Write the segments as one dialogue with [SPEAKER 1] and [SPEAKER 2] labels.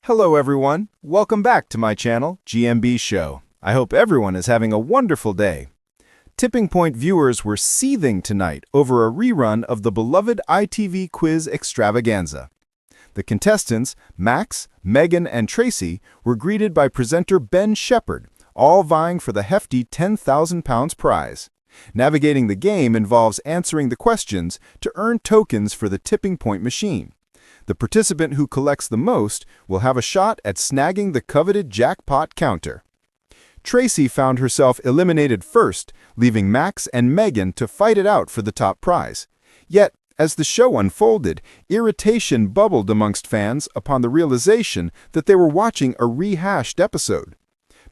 [SPEAKER 1] Hello everyone, welcome back to my channel, GMB SHOW. I hope everyone is having a wonderful day. Tipping Point viewers were seething tonight over a rerun of the beloved ITV quiz extravaganza. The contestants, Max, Megan, and Tracy, were greeted by presenter Ben Shephard, all vying for the hefty £10,000 prize. Navigating the game involves answering the questions to earn tokens for the Tipping Point machine. The participant who collects the most will have a shot at snagging the coveted jackpot counter. Tracy found herself eliminated first, leaving Max and Megan to fight it out for the top prize. Yet, as the show unfolded, irritation bubbled amongst fans upon the realization that they were watching a rehashed episode.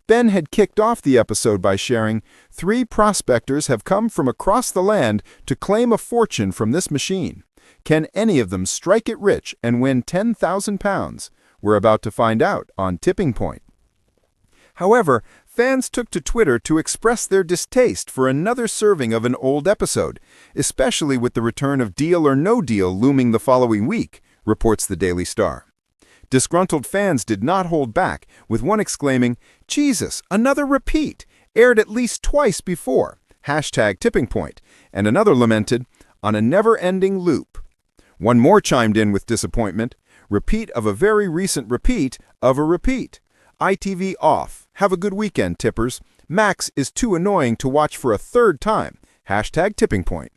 [SPEAKER 1] Ben had kicked off the episode by sharing, "3 prospectors have come from across the land to claim a fortune from this machine. Can any of them strike it rich and win £10,000? We're about to find out on Tipping Point." However, fans took to Twitter to express their distaste for another serving of an old episode, especially with the return of Deal or No Deal looming the following week, reports the Daily Star. Disgruntled fans did not hold back, with one exclaiming, "Jesus, another repeat! Aired at least twice before. #Tipping Point," and another lamented, "On a never-ending loop." One more chimed in with disappointment, "Repeat of a very recent repeat of a repeat. ITV off. Have a good weekend, tippers. Max is too annoying to watch for a third time. #Tipping Point."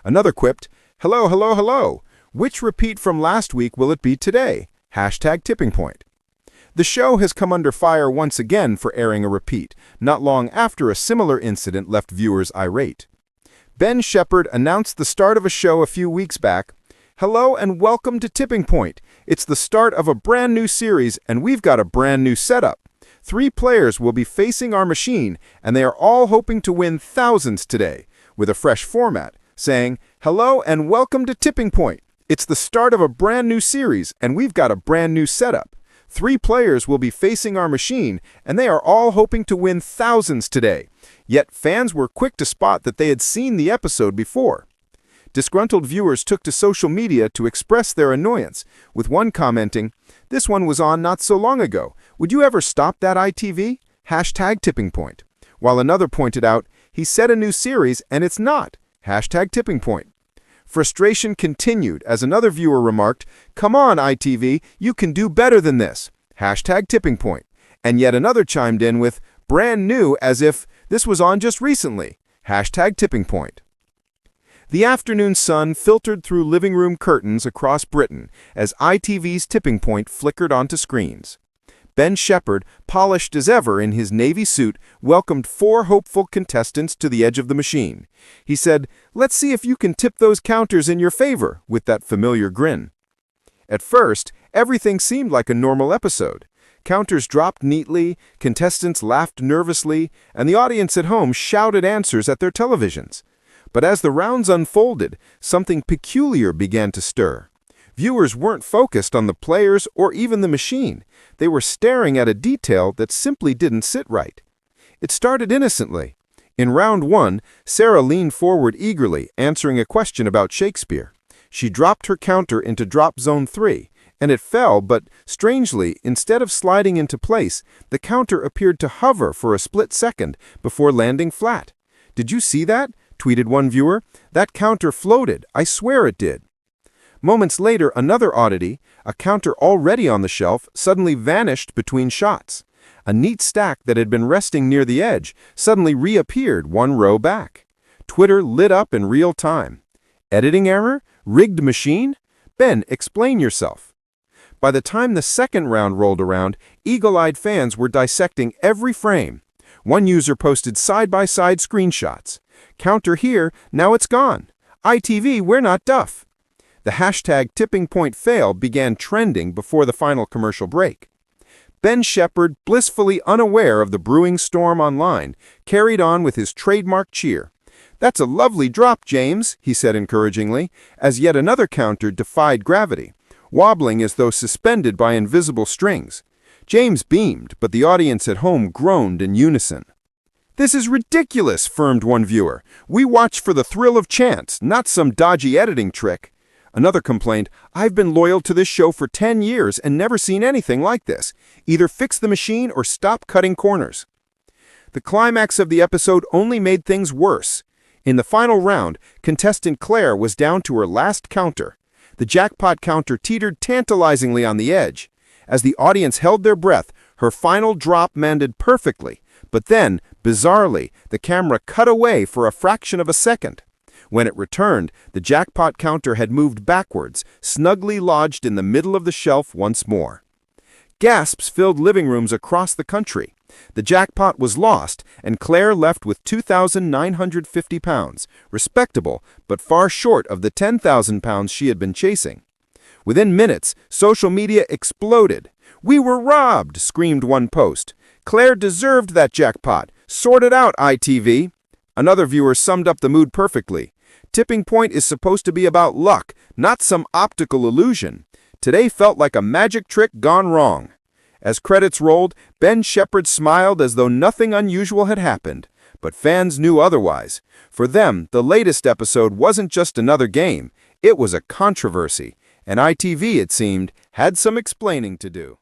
[SPEAKER 1] Another quipped, "Hello, hello, hello. Which repeat from last week will it be today? #Tipping Point." The show has come under fire once again for airing a repeat, not long after a similar incident left viewers irate. Ben Shephard announced the start of a show a few weeks back. "Hello and welcome to Tipping Point. It's the start of a brand new series and we've got a brand new setup. 3 players will be facing our machine and they are all hoping to win thousands today," with a fresh format, saying, "Hello and welcome to Tipping Point. It's the start of a brand new series and we've got a brand new setup. 3 players will be facing our machine and they are all hoping to win thousands today." Yet fans were quick to spot that they had seen the episode before. Disgruntled viewers took to social media to express their annoyance, with one commenting, "This one was on not so long ago. Would you ever stop that ITV? #Tipping Point." While another pointed out, "He said a new series and it's not. #Tipping Point." Frustration continued as another viewer remarked, "Come on, ITV, you can do better than this. #Tipping Point." And yet another chimed in with, "Brand new, as if this was on just recently. #Tipping Point." The afternoon sun filtered through living room curtains across Britain as ITV's Tipping Point flickered onto screens. Ben Shephard, polished as ever in his navy suit, welcomed 4 hopeful contestants to the edge of the machine. He said, "Let's see if you can tip those counters in your favor," with that familiar grin. At first, everything seemed like a normal episode. Counters dropped neatly, contestants laughed nervously, and the audience at home shouted answers at their televisions. But as the rounds unfolded, something peculiar began to stir. Viewers weren't focused on the players or even the machine. They were staring at a detail that simply didn't sit right. It started innocently. In round 1, Sarah leaned forward eagerly, answering a question about Shakespeare. She dropped her counter into drop zone 3, and it fell, but strangely, instead of sliding into place, the counter appeared to hover for a split second before landing flat. "Did you see that?" tweeted one viewer. "That counter floated. I swear it did." Moments later, another oddity, a counter already on the shelf, suddenly vanished between shots. A neat stack that had been resting near the edge suddenly reappeared 1 row back. Twitter lit up in real time. Editing error? Rigged machine? Ben, explain yourself. By the time the second round rolled around, eagle-eyed fans were dissecting every frame. One user posted side-by-side screenshots. "Counter here, now it's gone. ITV, we're not duff." The #Tipping Point fail began trending before the final commercial break. Ben Shephard, blissfully unaware of the brewing storm online, carried on with his trademark cheer. "That's a lovely drop, James," he said encouragingly, as yet another counter defied gravity, wobbling as though suspended by invisible strings. James beamed, but the audience at home groaned in unison. "This is ridiculous," firmed one viewer. "We watch for the thrill of chance, not some dodgy editing trick." Another complained, "I've been loyal to this show for 10 years and never seen anything like this. Either fix the machine or stop cutting corners." The climax of the episode only made things worse. In the final round, contestant Claire was down to her last counter. The jackpot counter teetered tantalizingly on the edge. As the audience held their breath, her final drop landed perfectly. But then, bizarrely, the camera cut away for a fraction of a second. When it returned, the jackpot counter had moved backwards, snugly lodged in the middle of the shelf once more. Gasps filled living rooms across the country. The jackpot was lost, and Claire left with £2,950, respectable, but far short of the £10,000 she had been chasing. Within minutes, social media exploded. "We were robbed," screamed one post. "Claire deserved that jackpot. Sort it out, ITV." Another viewer summed up the mood perfectly. Tipping Point is supposed to be about luck, not some optical illusion. Today felt like a magic trick gone wrong. As credits rolled, Ben Shephard smiled as though nothing unusual had happened. But fans knew otherwise. For them, the latest episode wasn't just another game. It was a controversy. And ITV, it seemed, had some explaining to do.